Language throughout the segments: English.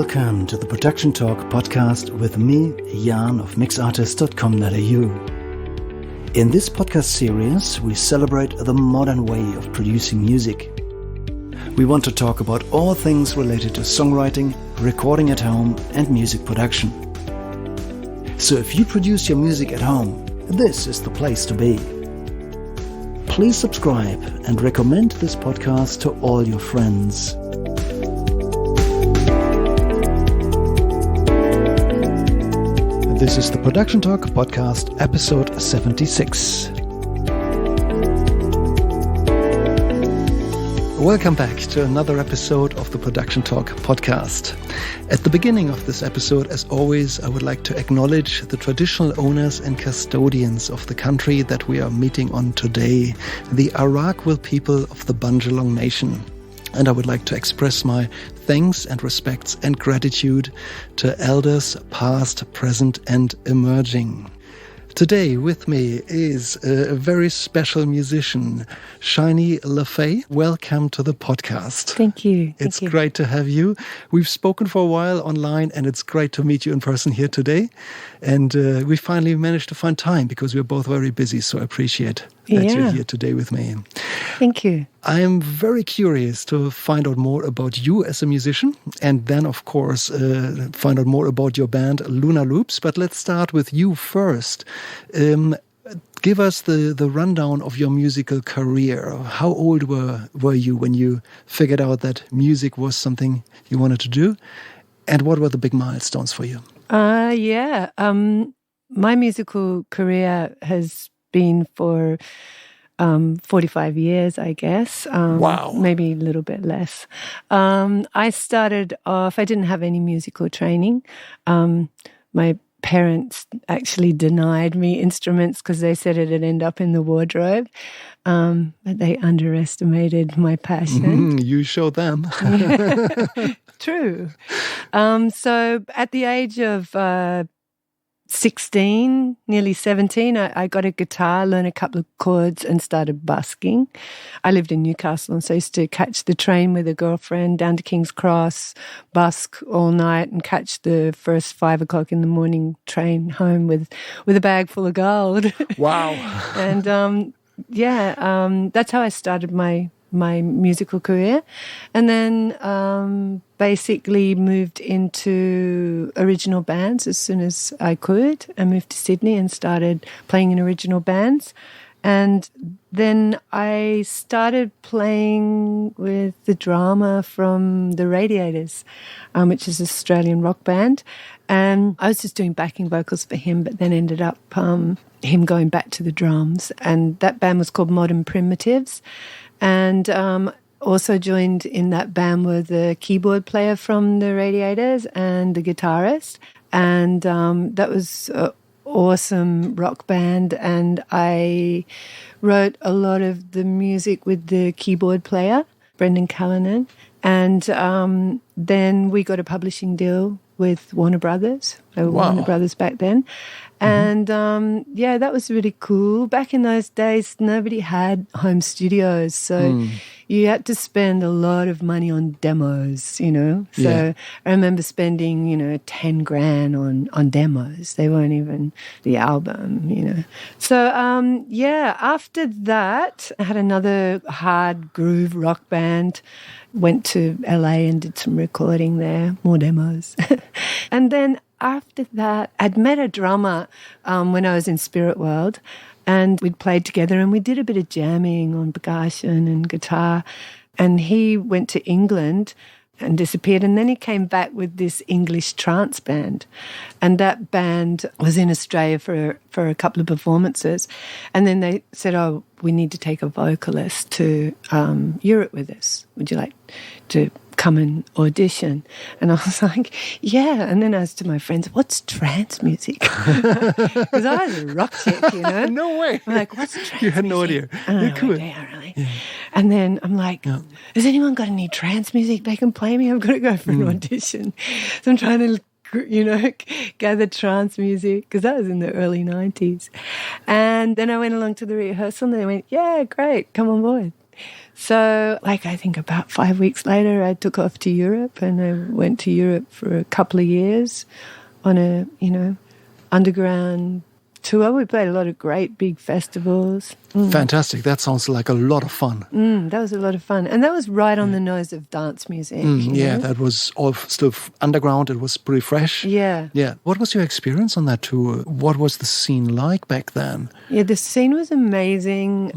Welcome to the Production Talk podcast with me, Jan of mixartist.com.au. In this podcast series, we celebrate the modern way of producing music. We want to talk about all things related to songwriting, recording at home, and music production. So if you produce your music at home, this is the place to be. Please subscribe and recommend this podcast to all your friends. This is the Production Talk podcast, episode 76. Welcome back to another episode of the Production Talk podcast. At the beginning of this episode, as always, I would like to acknowledge the traditional owners and custodians of the country that we are meeting on today, the Arakwal people of the Bundjalung Nation. And I would like to express my thanks and respects and gratitude to elders past, present and emerging. Today with me is a very special musician, SHINEY LEFAI. Welcome to the podcast. Thank you. It's great to have you. We've spoken for a while online and it's great to meet you in person here today. And we finally managed to find time because we're both very busy, so I appreciate that you're here today with me. Thank you. I am very curious to find out more about you as a musician and then, of course, find out more about your band Loonaloops. But let's start with you first. Give us the rundown of your musical career. How old were you when you figured out that music was something you wanted to do? And what were the big milestones for you? My musical career has been for 45 years, I guess. Wow. Maybe a little bit less. I started off, I didn't have any musical training. My parents actually denied me instruments because they said it'd end up in the wardrobe. But they underestimated my passion. You showed them. True. So at the age of 16, nearly 17, I got a guitar, learned a couple of chords and started busking. I lived in Newcastle and so I used to catch the train with a girlfriend down to King's Cross, busk all night and catch the first 5 o'clock in the morning train home with a bag full of gold. Wow. And that's how I started my musical career, and then basically moved into original bands as soon as I could. I moved to Sydney and started playing in original bands, and then I started playing with the drummer from the Radiators, which is an Australian rock band, and I was just doing backing vocals for him, but then ended up him going back to the drums, and that band was called Modern Primitives. And also joined in that band were the keyboard player from the Radiators and the guitarist. And that was an awesome rock band. And I wrote a lot of the music with the keyboard player, Brendan Callanan. And then we got a publishing deal with Warner Brothers. They were Warner Brothers back then. And, that was really cool. Back in those days, nobody had home studios. So you had to spend a lot of money on demos, So I remember spending, 10 grand on demos. They weren't even the album, So, after that, I had another hard groove rock band. Went to LA and did some recording there, more demos. And then after that, I'd met a drummer when I was in Spirit World, and we'd played together and we did a bit of jamming on percussion and guitar. And he went to England and disappeared, and then he came back with this English trance band, and that band was in Australia for a couple of performances, and then they said, "Oh, we need to take a vocalist to Europe with us. Would you like to come and audition?" And I was like, "Yeah." And then I was to my friends, "What's trance music?" Because I was a rock chick, No way. I'm like, "What's trance music?" You had no idea. You're cool. Yeah, really. Yeah. And then I'm like, has anyone got any trance music they can play me? I've got to go for an audition. So I'm trying to, gather trance music, because that was in the early 90s. And then I went along to the rehearsal and they went, "Yeah, great, come on board." So, like, I think about 5 weeks later, I took off to Europe, and I went to Europe for a couple of years on a, underground tour. We played a lot of great big festivals. Fantastic. That sounds like a lot of fun. That was a lot of fun. And that was right on the nose of dance music. Yeah, that was all still underground. It was pretty fresh. Yeah. Yeah. What was your experience on that tour? What was the scene like back then? Yeah, the scene was amazing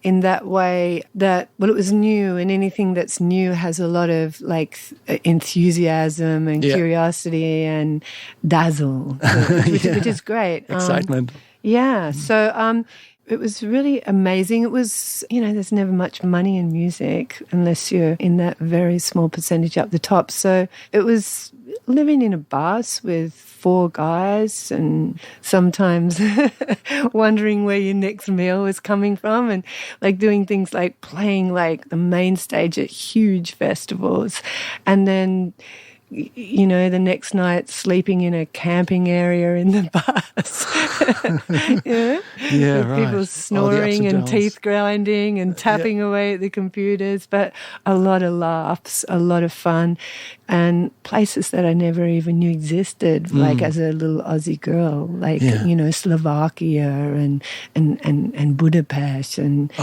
in that way that, well, it was new, and anything that's new has a lot of, like, enthusiasm and curiosity and dazzle, which is great. Excitement. So it was really amazing. It was, there's never much money in music unless you're in that very small percentage up the top. So it was living in a bus with 4 guys and sometimes wondering where your next meal was coming from, and like doing things like playing like the main stage at huge festivals, and then the next night sleeping in a camping area in the bus. With people snoring and teeth grinding and tapping away at the computers, but a lot of laughs, a lot of fun, and places that I never even knew existed, like as a little Aussie girl, like Slovakia and Budapest and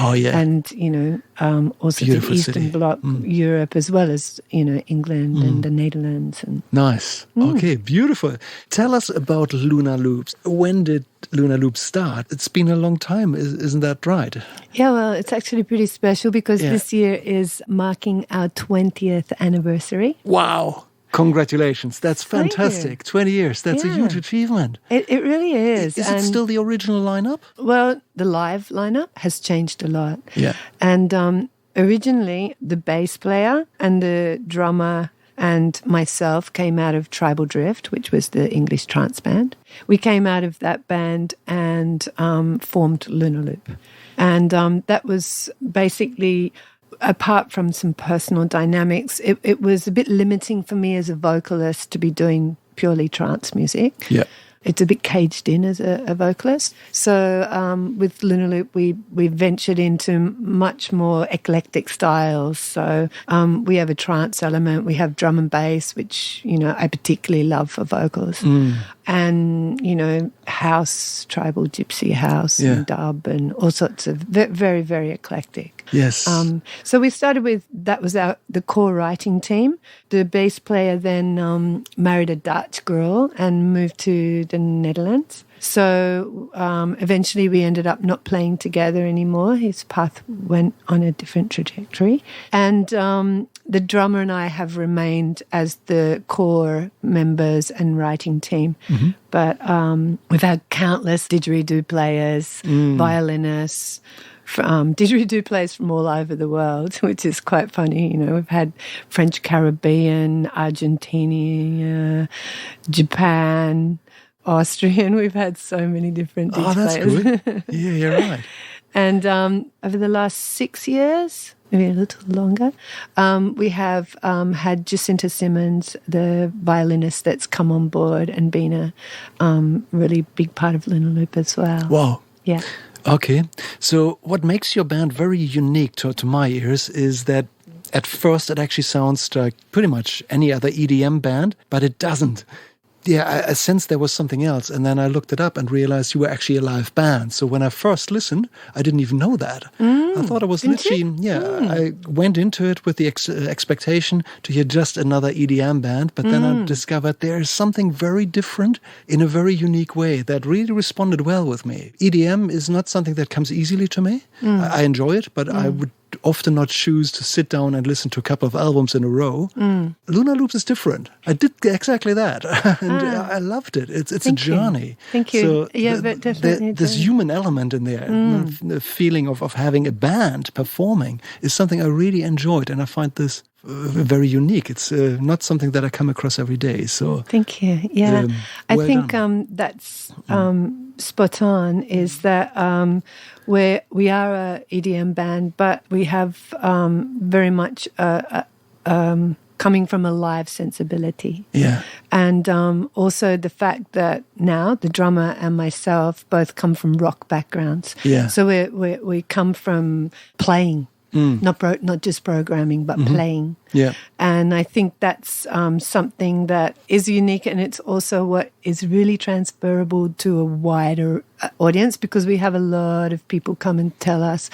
also the Eastern Bloc Europe, as well as England and the Netherlands. And nice. Okay, beautiful. Tell us about Loonaloop. When did Loonaloop start? It's been a long time, isn't that right? Yeah, well, it's actually pretty special because this year is marking our 20th anniversary. Wow. Congratulations. That's fantastic. 20 years. That's a huge achievement. It really is. Is it still the original lineup? Well, the live lineup has changed a lot. Yeah. And originally, the bass player and the drummer and myself came out of Tribal Drift, which was the English trance band. We came out of that band and formed Loonaloop. And that was basically, apart from some personal dynamics, it was a bit limiting for me as a vocalist to be doing purely trance music. Yeah. It's a bit caged in as a vocalist. So with Loonaloop, we ventured into much more eclectic styles. So we have a trance element, we have drum and bass, which, I particularly love for vocals. And, house, tribal gypsy house and dub and all sorts of very, very eclectic. Yes. So we started with, that was the core writing team. The bass player then married a Dutch girl and moved to the Netherlands. So eventually we ended up not playing together anymore. His path went on a different trajectory. And the drummer and I have remained as the core members and writing team. But we've had countless didgeridoo players, violinists, didgeridoo players from all over the world, which is quite funny. We've had French Caribbean, Argentina, Japan, Austrian. We've had so many different players. That's good. Yeah, you're right. And over the last 6 years, maybe a little longer, we have had Jacinta Simmons, the violinist, that's come on board and been a really big part of Loonaloop as well. Wow. Yeah. Okay. So what makes your band very unique to my ears is that at first it actually sounds like pretty much any other EDM band, but it doesn't. Yeah, I sensed there was something else, and then I looked it up and realized you were actually a live band. So when I first listened, I didn't even know that. I thought it was literally, I went into it with the expectation to hear just another EDM band, but then I discovered there is something very different in a very unique way that really responded well with me. EDM is not something that comes easily to me. I enjoy it, but I would often not choose to sit down and listen to a couple of albums in a row. Loonaloop is different. I did exactly that, and I loved it. It's a journey. Thank you. So But definitely. this human element in there, the feeling of having a band performing, is something I really enjoyed, and I find this very unique. It's not something that I come across every day. So thank you. Yeah, I think that's spot on. Is that we are a EDM band, but we have very much coming from a live sensibility. Yeah, and also the fact that now the drummer and myself both come from rock backgrounds. Yeah, so we come from playing not just programming, but playing. Yeah. And I think that's something that is unique, and it's also what is really transferable to a wider audience, because we have a lot of people come and tell us,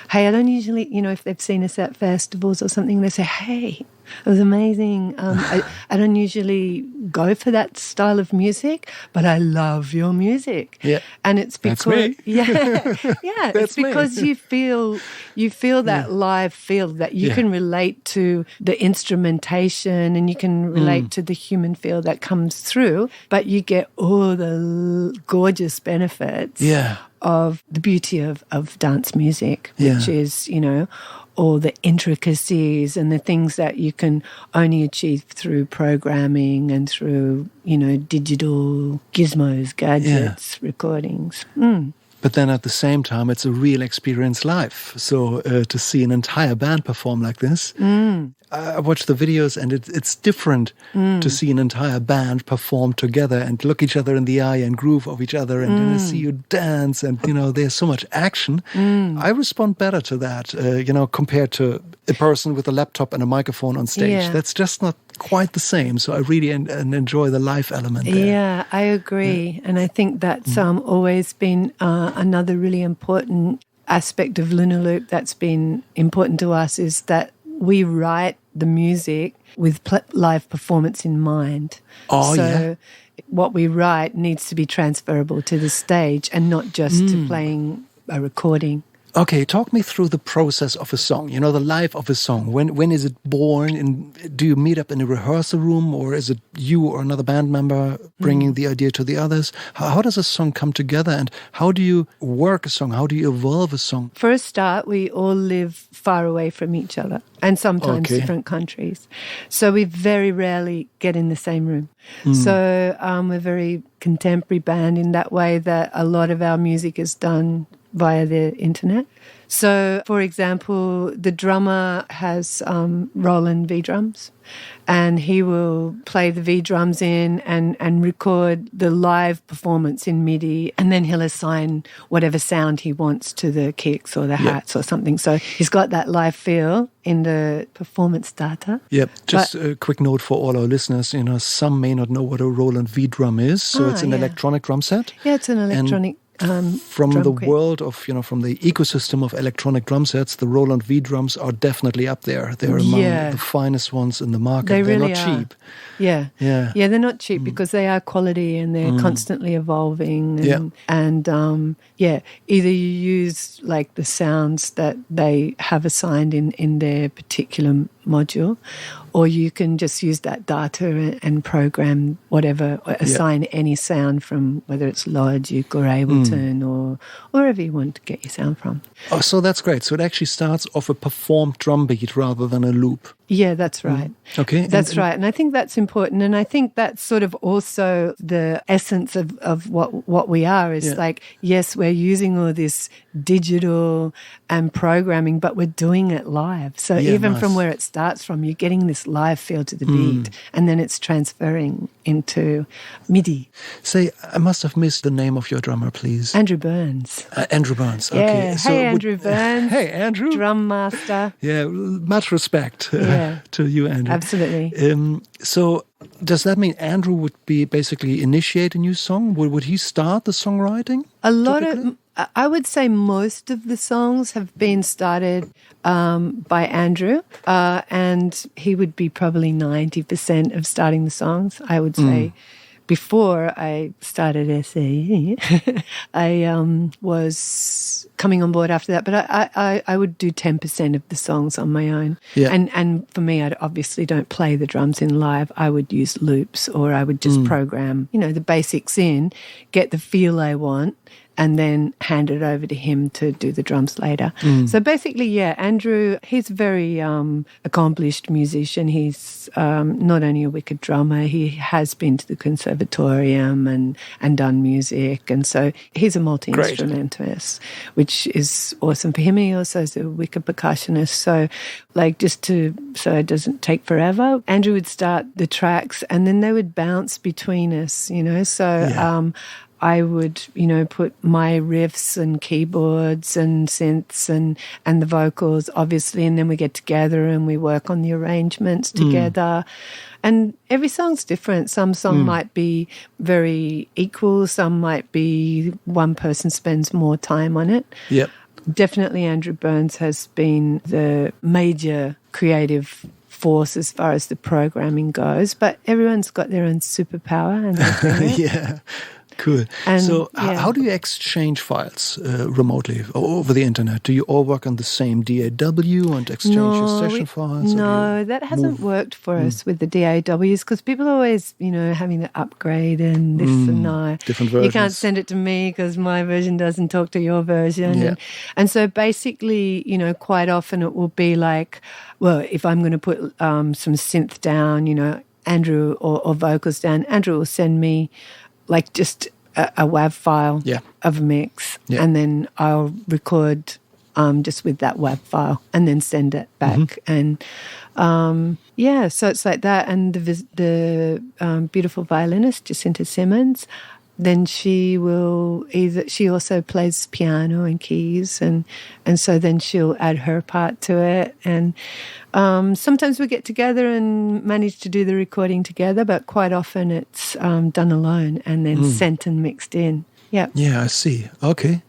hey, I don't usually, if they've seen us at festivals or something, they say, hey, it was amazing. I don't usually go for that style of music, but I love your music. Yeah. And it's because it's because you feel that live feel, that you can relate to the instrumentation and you can relate to the human feel that comes through, but you get all the gorgeous benefits of the beauty of dance music, which is, all the intricacies and the things that you can only achieve through programming and through, digital gizmos, gadgets, recordings. But then at the same time, it's a real experience live. So to see an entire band perform like this, I watch the videos and it's different to see an entire band perform together and look each other in the eye and groove of each other and then I see you dance and, there's so much action. I respond better to that, compared to a person with a laptop and a microphone on stage. Yeah. That's just not quite the same. So I really enjoy the live element there. Yeah, I agree. Yeah. And I think that's always been another really important aspect of Loonaloop that's been important to us, is that we write the music with live performance in mind. What we write needs to be transferable to the stage and not just to playing a recording. Okay, talk me through the process of a song, the life of a song. When is it born? And do you meet up in a rehearsal room, or is it you or another band member bringing the idea to the others? How does a song come together, and how do you work a song? How do you evolve a song? For a start, we all live far away from each other, and sometimes different countries. So we very rarely get in the same room. So we're a very contemporary band in that way, that a lot of our music is done via the internet. So, for example, the drummer has Roland V drums, and he will play the V drums in and record the live performance in MIDI, and then he'll assign whatever sound he wants to the kicks or the hats or something. So he's got that live feel in the performance data. Yep. Just a quick note for all our listeners, some may not know what a Roland V drum is. So it's an electronic drum set. Yeah, it's an electronic from the world of, from the ecosystem of electronic drum sets, the Roland V drums are definitely up there. They're among the finest ones in the market. They're really not cheap. Yeah, they're not cheap because they are quality and they're constantly evolving. And either you use like the sounds that they have assigned in their particular module, or you can just use that data and program whatever, assign any sound from whether it's Logic or Ableton or wherever you want to get your sound from. Oh, so that's great. So it actually starts off a performed drum beat rather than a loop. Yeah, that's right. Okay. That's right. And I think that's important. And I think that's sort of also the essence of what we are is like, yes, we're using all this digital and programming, but we're doing it live. So even from where it starts from, you're getting this live feel to the beat, and then it's transferring into MIDI. Say, I must have missed the name of your drummer, please. Andrew Burns. Andrew Burns. Okay. Yeah. So hey, Andrew Burns. Hey, Andrew. Drum master. Yeah, much respect to you, Andrew. Absolutely. So does that mean Andrew would be basically initiate a new song? Would he start the songwriting? I would say most of the songs have been started by Andrew, and he would be probably 90% of starting the songs, I would say. Before I started SAE, I was coming on board after that, but I would do 10% of the songs on my own. Yeah. And for me, I obviously don't play the drums in live. I would use loops, or I would just program, the basics in, get the feel I want, and then hand it over to him to do the drums later. So basically, Andrew, he's a very accomplished musician. He's not only a wicked drummer, he has been to the conservatorium and done music. And so he's a multi-instrumentalist, which is awesome for him. He also is a wicked percussionist. So so it doesn't take forever, Andrew would start the tracks and then they would bounce between us, So I would, put my riffs and keyboards and synths and the vocals, obviously, and then we get together and we work on the arrangements together. And every song's different. Some song might be very equal. Some might be one person spends more time on it. Yep. Definitely Andrew Burns has been the major creative force as far as the programming goes, but everyone's got their own superpower and they bring it. Yeah. Cool. And, so how do you exchange files remotely over the internet? Do you all work on the same DAW and exchange your session files? No, that hasn't worked for us with the DAWs because people are always, having to upgrade and this and that. Different versions. You can't send it to me because my version doesn't talk to your version. Yeah. And so basically, quite often it will be like, well, if I'm going to put some synth down, Andrew or vocals down, Andrew will send me like just a WAV file of a mix, and then I'll record just with that WAV file and then send it back. And so it's like that. And the beautiful violinist Jacinta Simmons, then she also plays piano and keys, and so then she'll add her part to it. And sometimes we get together and manage to do the recording together, but quite often it's done alone and then sent and mixed in. Yeah. Yeah, I see. Okay.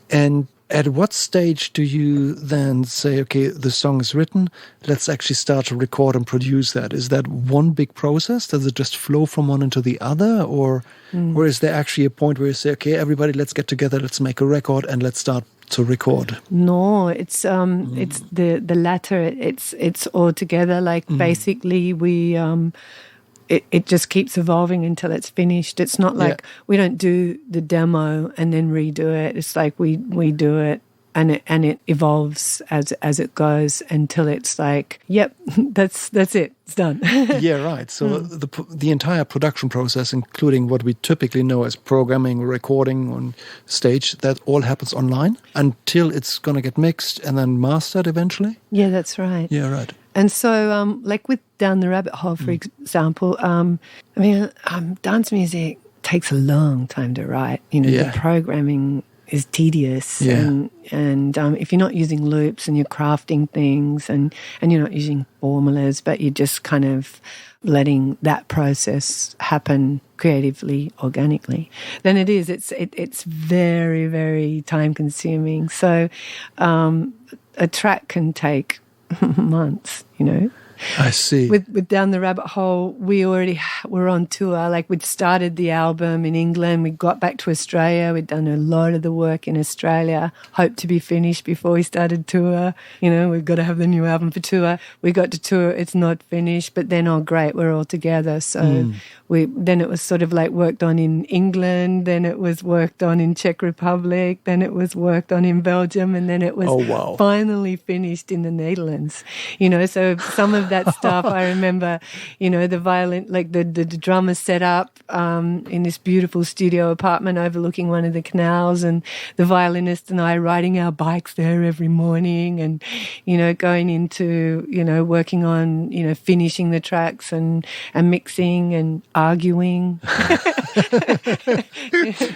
And at what stage do you then say, okay, the song is written, let's actually start to record and produce that? Is that one big process? Does it just flow from one into the other? Or is there actually a point where you say, okay, everybody, let's get together, let's make a record and let's start to record? No, it's the latter. It's all together. Like basically we it just keeps evolving until it's finished. It's not like we don't do the demo and then redo it. It's like we do it and it evolves as it goes until it's like, yep, that's it. It's done. Yeah, right. So the entire production process, including what we typically know as programming, recording on stage, that all happens online until it's going to get mixed and then mastered eventually? Yeah, that's right. Yeah, right. And so, like with Down the Rabbit Hole, for example, dance music takes a long time to write. The programming is tedious, and if you're not using loops and you're crafting things, and you're not using formulas, but you're just kind of letting that process happen creatively, organically, then it's very, very time consuming. So, a track can take months, I see. With Down the Rabbit Hole, we already were on tour. Like we'd started the album in England. We got back to Australia. We'd done a lot of the work in Australia. Hoped to be finished before we started tour. We've got to have the new album for tour. We got to tour. It's not finished. But then, oh, great, we're all together. So then it was sort of like worked on in England. Then it was worked on in Czech Republic. Then it was worked on in Belgium. And then it was finally finished in the Netherlands. So some of that stuff, I remember, the violin, like the drummer set up in this beautiful studio apartment overlooking one of the canals, and the violinist and I riding our bikes there every morning, and going into working on finishing the tracks and mixing and arguing.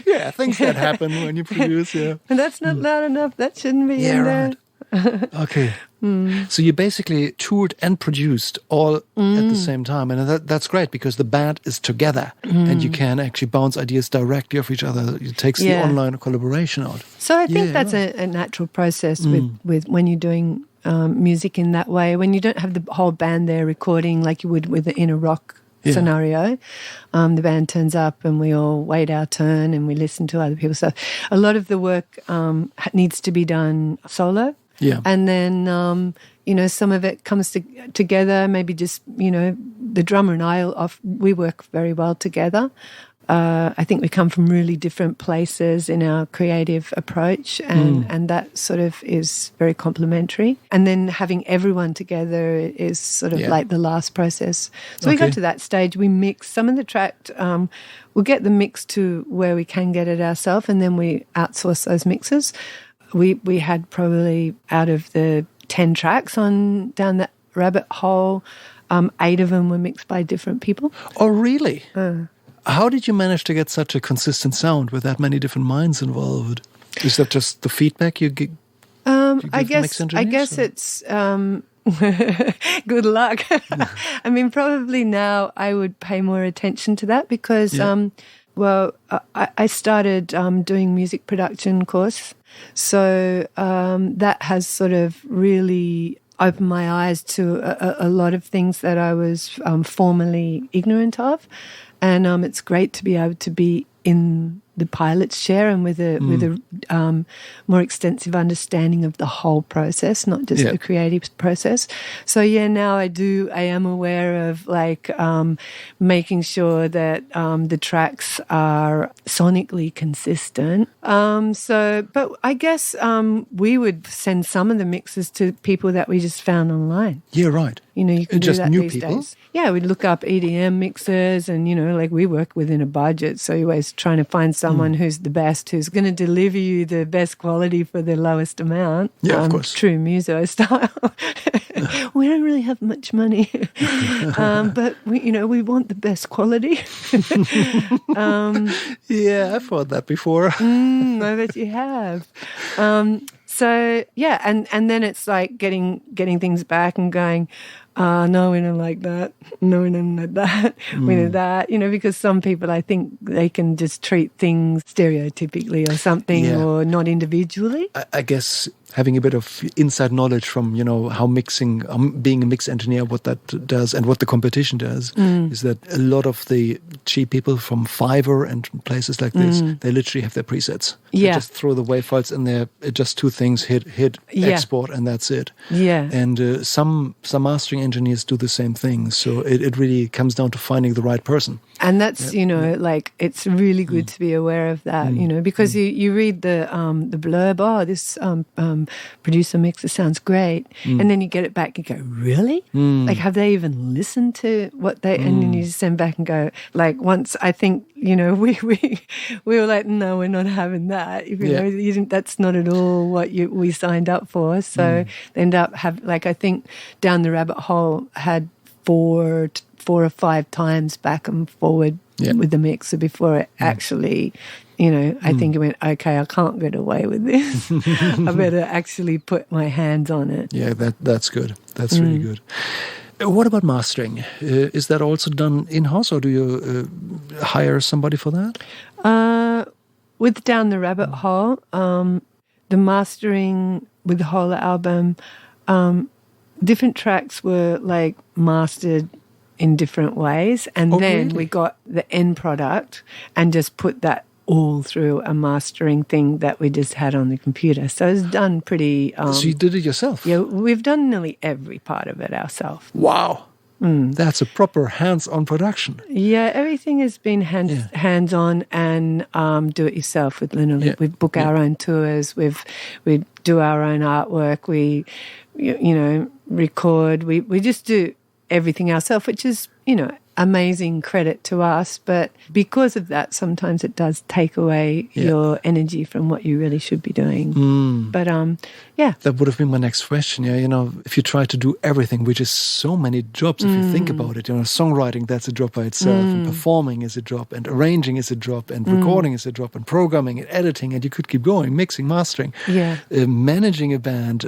Yeah, things that happen when you produce. Yeah, and that's not loud enough. That shouldn't be in there. Right. Okay. So you basically toured and produced all at the same time. And that's great because the band is together and you can actually bounce ideas directly off each other. It takes the online collaboration out. So I think that's a natural process with when you're doing music in that way. When you don't have the whole band there recording like you would in a rock scenario, the band turns up and we all wait our turn and we listen to other people. So a lot of the work needs to be done solo. Yeah. And then, some of it comes together, maybe just, the drummer and I, we work very well together. I think we come from really different places in our creative approach, and that sort of is very complementary. And then having everyone together is sort of like the last process. So we got to that stage, we mix some of the track, we'll get the mix to where we can get it ourselves, and then we outsource those mixes. We had probably out of the 10 tracks on Down That Rabbit Hole, 8 of them were mixed by different people. Oh, really? How did you manage to get such a consistent sound with that many different minds involved? Is that just the feedback you give I the mix engineers? I guess it's good luck. I mean, probably now I would pay more attention to that because, I started doing music production course. So that has sort of really opened my eyes to a lot of things that I was formerly ignorant of. And it's great to be able to be in the pilot's chair and with a more extensive understanding of the whole process, not just the creative process. So now I am aware of like making sure that the tracks are sonically consistent. But I guess we would send some of the mixes to people that we just found online. Yeah, right. You can just do that new these people? days. Yeah, we'd look up EDM mixers and, like we work within a budget. So you're always trying to find someone who's the best, who's going to deliver you the best quality for the lowest amount. Yeah, of course. True muso style. We don't really have much money. But, we want the best quality. Yeah, I've heard that before. I bet you have. So yeah, and then it's like getting things back and going, no, we don't like that. No, we don't like that. We need that. Because some people, I think they can just treat things stereotypically or something or not individually. I guess having a bit of inside knowledge from, how mixing, being a mix engineer, what that does and what the competition does is that a lot of the cheap people from Fiverr and places like this, they literally have their presets. They just throw the WAV files in there, just two things, hit, export, and that's it. Yeah. And some mastering engineers do the same thing. So it really comes down to finding the right person. And that's, like it's really good to be aware of that, because you read the blurb, this producer mixer sounds great. And then you get it back and go, really? Like, have they even listened to what they, and then you send back and go, like, once I think, we were like, no, we're not having that. That's not at all what we signed up for. So they end up I think Down the Rabbit Hole had 4 or 5 times back and forward with the mixer before it actually, I think it went, okay, I can't get away with this. I better actually put my hands on it. Yeah, that's good. That's really good. What about mastering? Is that also done in-house or do you hire somebody for that? With Down the Rabbit Hole, the mastering with the whole album, different tracks were like mastered in different ways. And then we got the end product and just put that all through a mastering thing that we just had on the computer. So it's done pretty... so you did it yourself? Yeah, we've done nearly every part of it ourselves. Wow. That's a proper hands-on production. Yeah, everything has been hands-on and do-it-yourself with Loonaloop. Yeah. We book our own tours. We do our own artwork. We, record. We just do everything ourselves, which is, amazing credit to us. But because of that, sometimes it does take away your energy from what you really should be doing. But that would have been my next question. Yeah, if you try to do everything, which is so many jobs, if you think about it, songwriting, that's a job by itself, and performing is a job, and arranging is a job, and recording is a job, and programming and editing, and you could keep going, mixing, mastering, managing a band,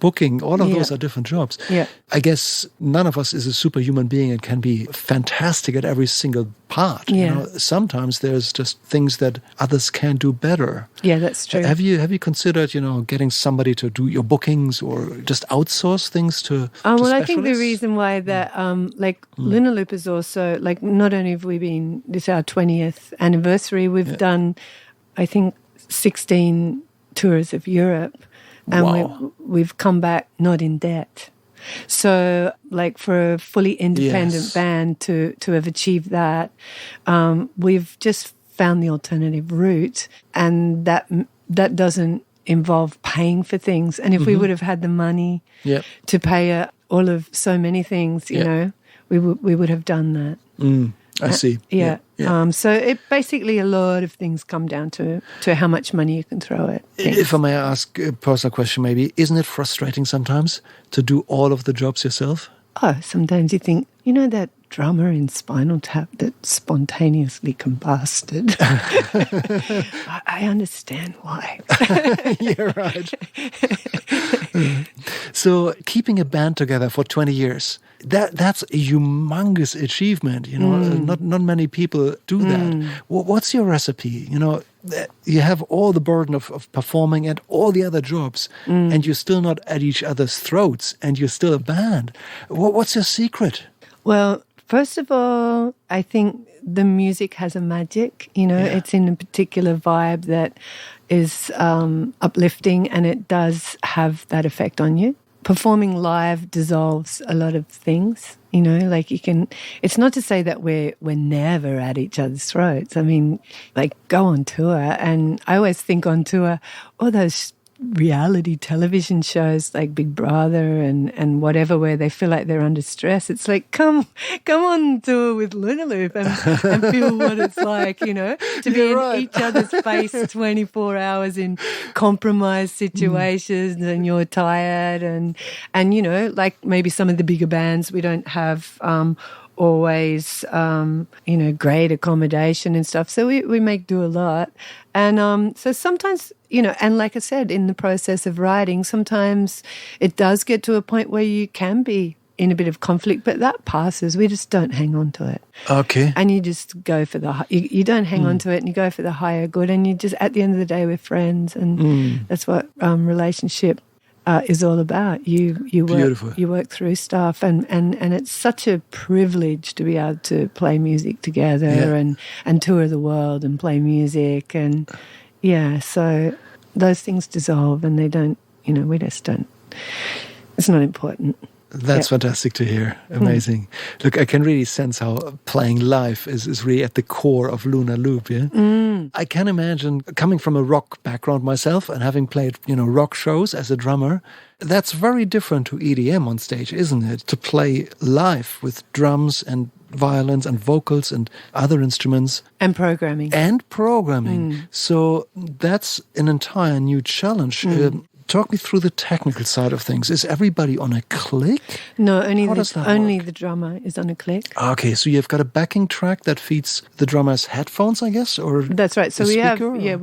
booking, all of those are different jobs. Yeah. I guess none of us is a superhuman being and can be fantastic at every single part. Sometimes there's just things that others can do better. Yeah, that's true. Have you considered, getting somebody to do your bookings or just outsource things to well, I think the reason why that, Loonaloop is also, not only have we been, this is our 20th anniversary, we've done, I think, 16 tours of Europe. And we've come back not in debt. So, for a fully independent band to have achieved that, we've just found the alternative route, and that doesn't involve paying for things. And if we would have had the money to pay all of so many things, we would have done that. I see. Yeah. So it basically, a lot of things come down to how much money you can throw at things. If I may ask a personal question, maybe, isn't it frustrating sometimes to do all of the jobs yourself? Oh, sometimes you think, that drummer in Spinal Tap that spontaneously combusted. I understand why. Yeah, right. So keeping a band together for 20 years, that's a humongous achievement. You know, not many people do that. What's your recipe? You know, you have all the burden of performing and all the other jobs, and you're still not at each other's throats, and you're still a band. What's your secret? Well, first of all, I think the music has a magic. You know, it's in a particular vibe that is uplifting, and it does have that effect on you. Performing live dissolves a lot of things, you know, like you can, it's not to say that we're never at each other's throats. I mean, like go on tour, and I always think on tour, all those reality television shows like Big Brother and whatever, where they feel like they're under stress. It's like, come on tour with Loonaloop and feel what it's like, you know, to be in each other's face 24 hours in compromised situations, and you're tired and you know, like maybe some of the bigger bands, we don't have always, you know, great accommodation and stuff. So we make do a lot. And so sometimes, you know, and like I said, in the process of writing, sometimes it does get to a point where you can be in a bit of conflict, but that passes. We just don't hang on to it. Okay. And you just go for the, you don't hang on to it, and you go for the higher good. And you just, at the end of the day, we're friends. And that's what relationship is all about. You work through stuff, and it's such a privilege to be able to play music together and tour the world and play music, and so those things dissolve, and they don't, you know, we just don't, it's not important. That's fantastic to hear. Amazing. Look, I can really sense how playing live is really at the core of Loonaloop, yeah? I can imagine, coming from a rock background myself and having played, you know, rock shows as a drummer, that's very different to EDM on stage, isn't it? To play live with drums and violins and vocals and other instruments. And programming. So that's an entire new challenge. Talk me through the technical side of things. Is everybody on a click? No, only the drummer is on a click. Okay, so you've got a backing track that feeds the drummer's headphones, I guess, or that's right. So we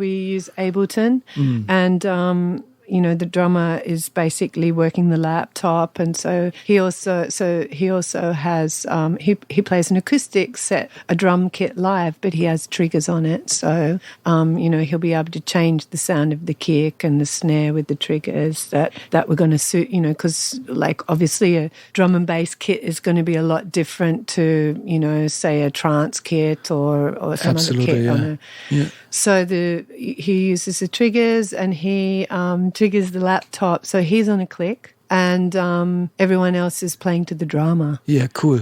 use Ableton, and you know, the drummer is basically working the laptop, and so he also has he plays an acoustic set, a drum kit live, but he has triggers on it. So you know, he'll be able to change the sound of the kick and the snare with the triggers that we're going to suit. You know, because like obviously a drum and bass kit is going to be a lot different to, you know, say a trance kit or some other kit. So he uses the triggers, and he triggers the laptop. So he's on a click, and everyone else is playing to the drama. Yeah, cool.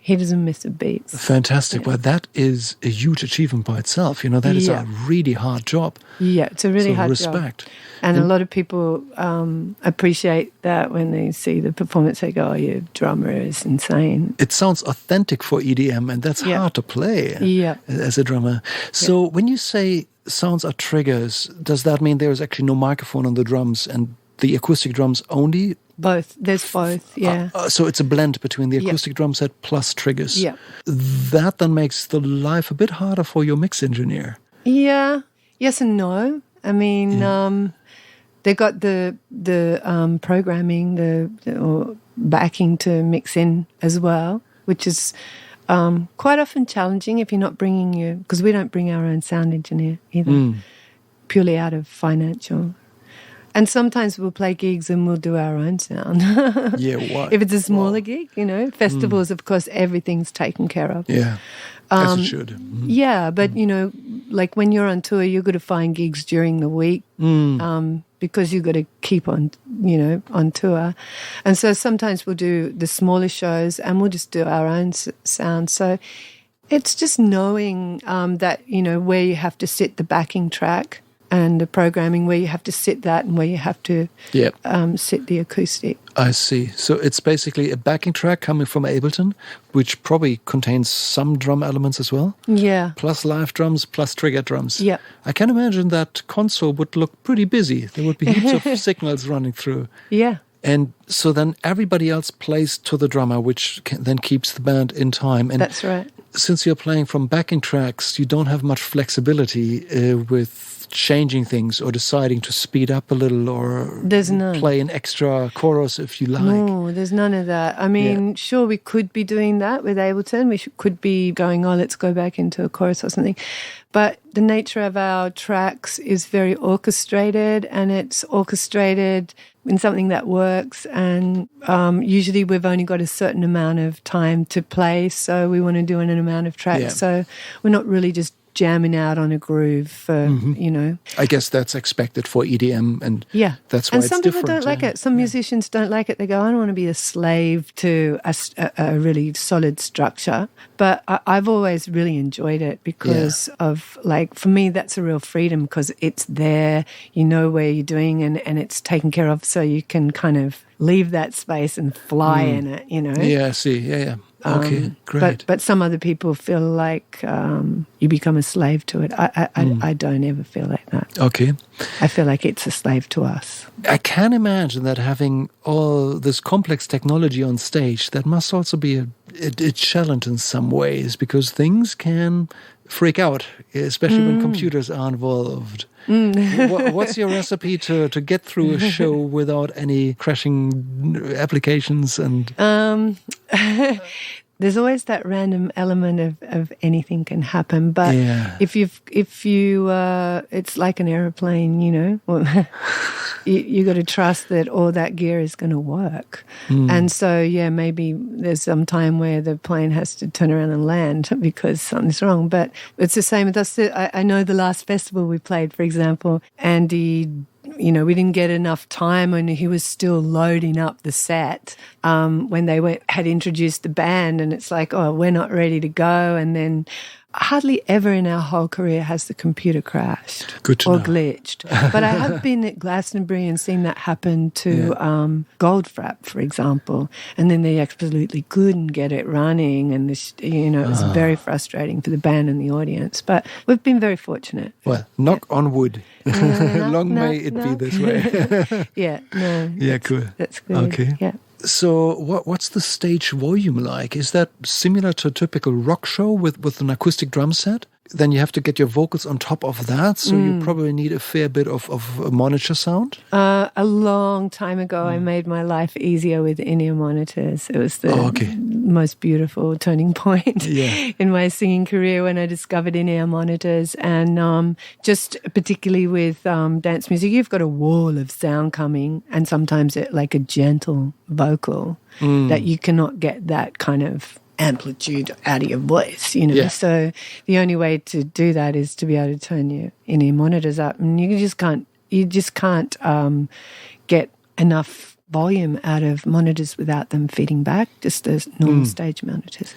He doesn't miss a beat. Fantastic. Yeah. Well, that is a huge achievement by itself. You know, that is a really hard job. Yeah, it's a really hard respect. job. And a lot of people appreciate that when they see the performance. They go, oh, your drummer is insane. It sounds authentic for EDM, and that's hard to play as a drummer. So when you say sounds are triggers, does that mean there's actually no microphone on the drums and the acoustic drums only? Both. There's both, yeah. So it's a blend between the acoustic drum set plus triggers. Yeah. That then makes the life a bit harder for your mix engineer. Yeah. Yes and no. I mean, they got the programming, or backing to mix in as well, which is quite often challenging if you're not bringing because we don't bring our own sound engineer either, purely out of financial. And sometimes we'll play gigs and we'll do our own sound. Why? If it's a smaller gig, you know, festivals, of course, everything's taken care of. Yeah, as it should. Yeah, but, you know, like when you're on tour, you've got to find gigs during the week because you've got to keep on, you know, on tour. And so sometimes we'll do the smaller shows and we'll just do our own sound. So it's just knowing that, you know, where you have to sit the backing track and the programming, where you have to sit that and where you have to sit the acoustic. I see. So it's basically a backing track coming from Ableton, which probably contains some drum elements as well. Yeah. Plus live drums, plus trigger drums. Yeah. I can imagine that console would look pretty busy. There would be heaps of signals running through. Yeah. And so then everybody else plays to the drummer, which then keeps the band in time. And that's right. Since you're playing from backing tracks, you don't have much flexibility with changing things or deciding to speed up a little or play an extra chorus if you like. No, there's none of that. I mean, sure, we could be doing that with Ableton. We could be going, let's go back into a chorus or something. But the nature of our tracks is very orchestrated, and it's orchestrated in something that works. And usually we've only got a certain amount of time to play, so we want to do an amount of tracks. Yeah. So we're not really just jamming out on a groove for, I guess that's expected for EDM, and that's why it's different. And some people don't like it. Some musicians don't like it. They go, I don't want to be a slave to a really solid structure. But I've always really enjoyed it because of, for me, that's a real freedom because it's there, you know where you're doing and it's taken care of, so you can kind of leave that space and fly in it, Yeah, I see. Yeah. Okay, great. But some other people feel like you become a slave to it. I don't ever feel like that. Okay. I feel like it's a slave to us. I can imagine that having all this complex technology on stage, that must also be a challenge in some ways, because things can freak out, especially when computers are involved. What's your recipe to get through a show without any crashing applications and? There's always that random element of anything can happen, but if you it's like an aeroplane, you got to trust that all that gear is going to work. And so maybe there's some time where the plane has to turn around and land because something's wrong. But it's the same with us. I know the last festival we played, for example, Andy, we didn't get enough time, and he was still loading up the set when they had introduced the band, and it's like, we're not ready to go. And then hardly ever in our whole career has the computer crashed or glitched. But I have been at Glastonbury and seen that happen to Goldfrapp, for example, and then they absolutely couldn't get it running, and it was very frustrating for the band and the audience. But we've been very fortunate. Well, knock on wood. Long may it be this way. Cool. That's good. Okay. Yeah. So what's the stage volume like? Is that similar to a typical rock show with an acoustic drum set? Then you have to get your vocals on top of that, so you probably need a fair bit of monitor sound? A long time ago, I made my life easier with in-ear monitors. It was the most beautiful turning point in my singing career when I discovered in-ear monitors. And just particularly with dance music, you've got a wall of sound coming, and sometimes it like a gentle vocal that you cannot get that kind of amplitude out of your voice, So the only way to do that is to be able to turn your in-ear monitors up, and you just can't get enough volume out of monitors without them feeding back, just the normal stage monitors.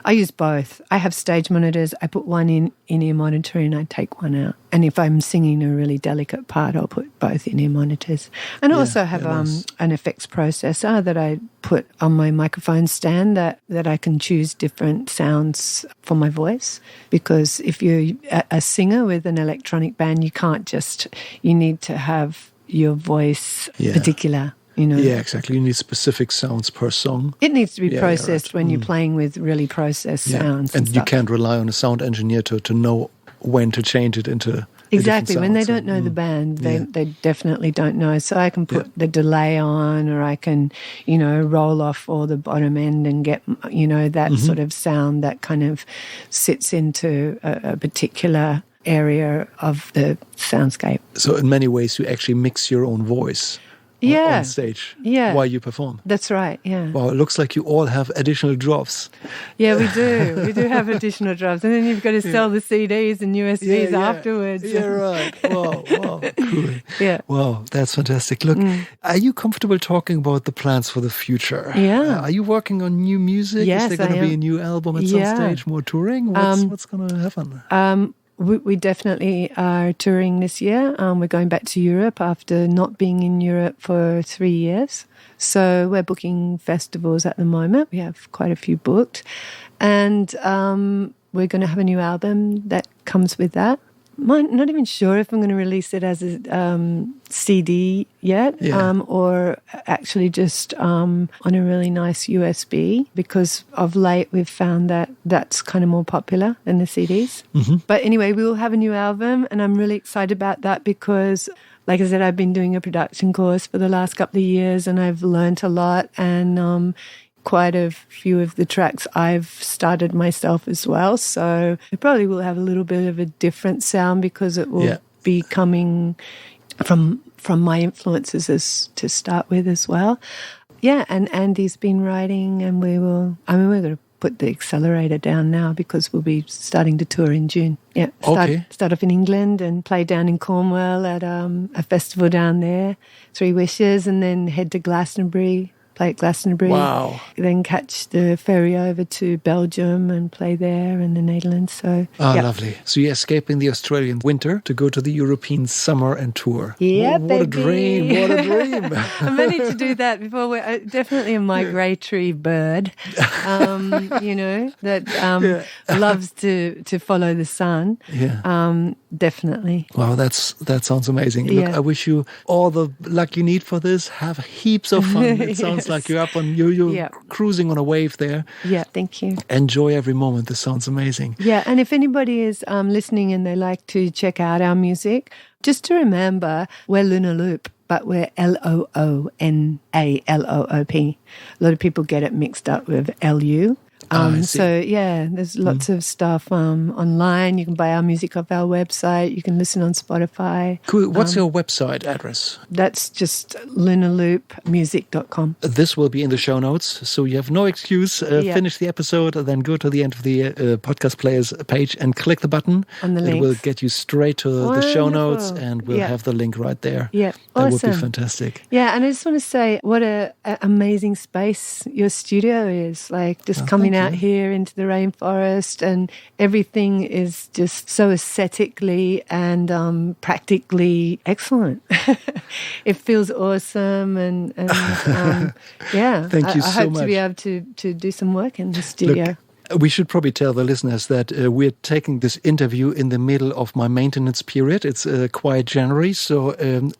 I use both. I have stage monitors. I put one in-ear monitor and I take one out. And if I'm singing a really delicate part, I'll put both in-ear monitors. And I also have an effects processor that I put on my microphone stand that I can choose different sounds for my voice. Because if you're a singer with an electronic band, you need to have your voice particular. Yeah, exactly. You need specific sounds per song. It needs to be processed when you're playing with really processed sounds. And you can't rely on a sound engineer to know when to change it into exactly. When they don't know the band, they definitely don't know. So I can put the delay on, or I can, roll off all the bottom end and get, that sort of sound that kind of sits into a particular area of the soundscape. So in many ways, you actually mix your own voice. On stage while you perform. That's right, yeah. Wow, it looks like you all have additional drops. Yeah, we do. We do have additional drops. And then you've got to sell the CDs and USBs afterwards. Yeah, right. Wow, cool. Yeah. Wow, that's fantastic. Look, are you comfortable talking about the plans for the future? Yeah. Are you working on new music? Yes, Is there going to be a new album at some stage, more touring? What's going to happen? We definitely are touring this year. We're going back to Europe after not being in Europe for 3 years. So we're booking festivals at the moment. We have quite a few booked. And we're going to have a new album that comes with that. not even sure if I'm going to release it as a CD yet, or actually just on a really nice USB, because of late we've found that that's kind of more popular than the CDs. But anyway, we will have a new album, and I'm really excited about that because, like I said, I've been doing a production course for the last couple of years, and I've learnt a lot, and quite a few of the tracks I've started myself as well. So it probably will have a little bit of a different sound because it will be coming from my influences to start with as well. Yeah, and Andy's been writing, and we're going to put the accelerator down now because we'll be starting to tour in June. Yeah, start off in England and play down in Cornwall at a festival down there, Three Wishes, and then head to Glastonbury, play at Glastonbury. Wow. Then catch the ferry over to Belgium and play there and the Netherlands. So, lovely. So you're escaping the Australian winter to go to the European summer and tour. Yeah, what a dream. What a dream. I'm ready to do that before we're definitely a migratory bird, that loves to follow the sun. Yeah. Definitely. Wow, that sounds amazing. Look, I wish you all the luck you need for this. Have heaps of fun. It sounds like you're up on you're cruising on a wave there. Yeah, thank you. Enjoy every moment. This sounds amazing. Yeah, and if anybody is listening and they like to check out our music, just to remember, we're Loonaloop, but we're Loonaloop. A lot of people get it mixed up with LU. There's lots of stuff online. You can buy our music off our website. You can listen on Spotify. Cool. What's your website address? That's just loonaloopmusic.com. This will be in the show notes, so you have no excuse. Finish the episode, then go to the end of the podcast players page and click the button. On the links. It will get you straight to the show notes, and we'll have the link right there. Yeah, that awesome. would be fantastic. Yeah, and I just want to say what an amazing space your studio is. Like, just coming out here into the rainforest, and everything is just so aesthetically and practically excellent. It feels awesome, and Thank you so I hope much. to be able to do some work in the studio. Look, we should probably tell the listeners that we're taking this interview in the middle of my maintenance period. It's quite January, so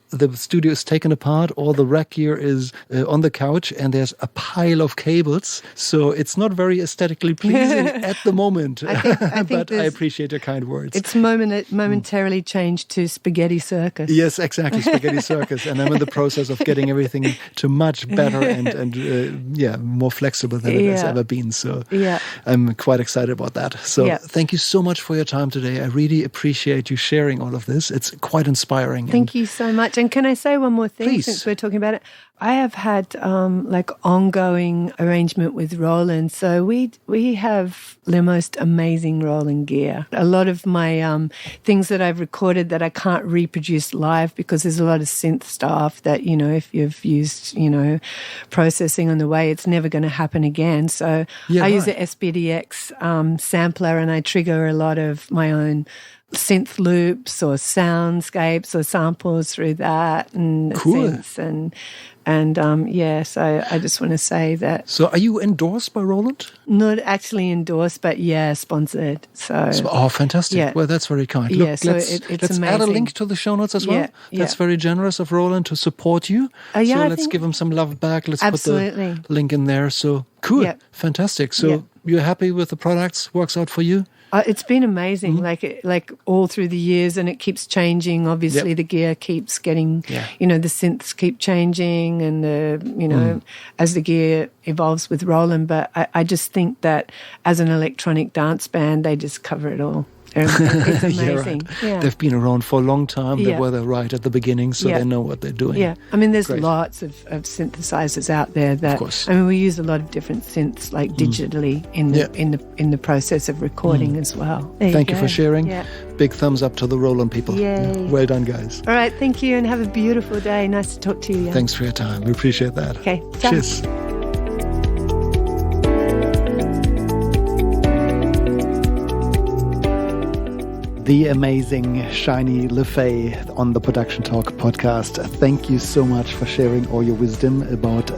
the studio is taken apart. All the rack gear is on the couch, and there's a pile of cables. So it's not very aesthetically pleasing at the moment. I think but I appreciate your kind words. It's momentarily changed to Spaghetti Circus. Yes, exactly, Spaghetti Circus. And I'm in the process of getting everything to much better and more flexible than it has ever been. So I'm quite excited about that. So thank you so much for your time today. I really appreciate you sharing all of this. It's quite inspiring. Thank you so much. And can I say one more thing, please, since we're talking about it? I have had ongoing arrangement with Roland. So we have the most amazing Roland gear. A lot of my things that I've recorded that I can't reproduce live because there's a lot of synth stuff that, if you've used, processing on the way, it's never going to happen again. So I use the SPDX sampler, and I trigger a lot of my own synth loops or soundscapes or samples through that, and synths so I just want to say that. So are you endorsed by Roland? Not actually endorsed, but sponsored. So fantastic. Yeah. Well, that's very kind. Look, let's add a link to the show notes as well. That's very generous of Roland to support you. Let's give him some love back. Let's put the link in there. So cool. Fantastic. So you're happy with the products? Works out for you? It's been amazing, like all through the years, and it keeps changing. Obviously, the gear keeps getting, the synths keep changing, and as the gear evolves with Roland. But I just think that as an electronic dance band, they just cover it all. It's amazing. They've been around for a long time. They were there right at the beginning, so they know what they're doing. Yeah, I mean, there's lots of synthesizers out there that. Of course. I mean, we use a lot of different synths, like digitally in the process of recording as well. Thank you for sharing. Yeah. Big thumbs up to the Roland people. Yay. Well done, guys. All right, thank you, and have a beautiful day. Nice to talk to you. Jan. Thanks for your time. We appreciate that. Okay. Ciao. Cheers. The amazing Shiny LeFai on the Production Talk podcast. Thank you so much for sharing all your wisdom about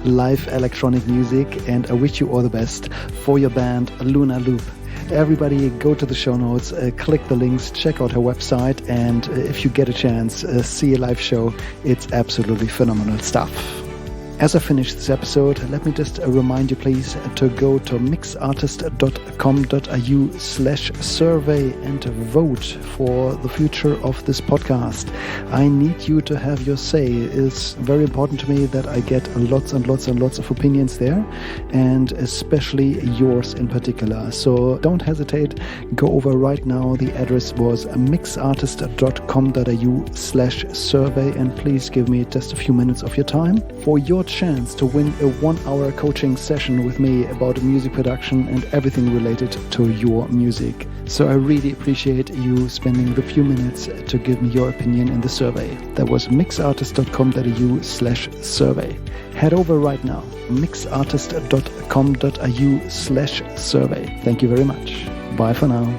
live electronic music, and I wish you all the best for your band Loonaloop. Everybody go to the show notes, click the links, check out her website, and if you get a chance, see a live show. It's absolutely phenomenal stuff. As I finish this episode, let me just remind you, please, to go to mixartist.com.au/survey and vote for the future of this podcast. I need you to have your say. It's very important to me that I get lots and lots and lots of opinions there, and especially yours in particular. So don't hesitate. Go over right now. The address was mixartist.com.au/survey, and please give me just a few minutes of your time for your chance to win a 1-hour coaching session with me about music production and everything related to your music. So I really appreciate you spending the few minutes to give me your opinion in the survey. That was mixartist.com.au/survey. Head over right now, mixartist.com.au/survey. Thank you very much. Bye for now.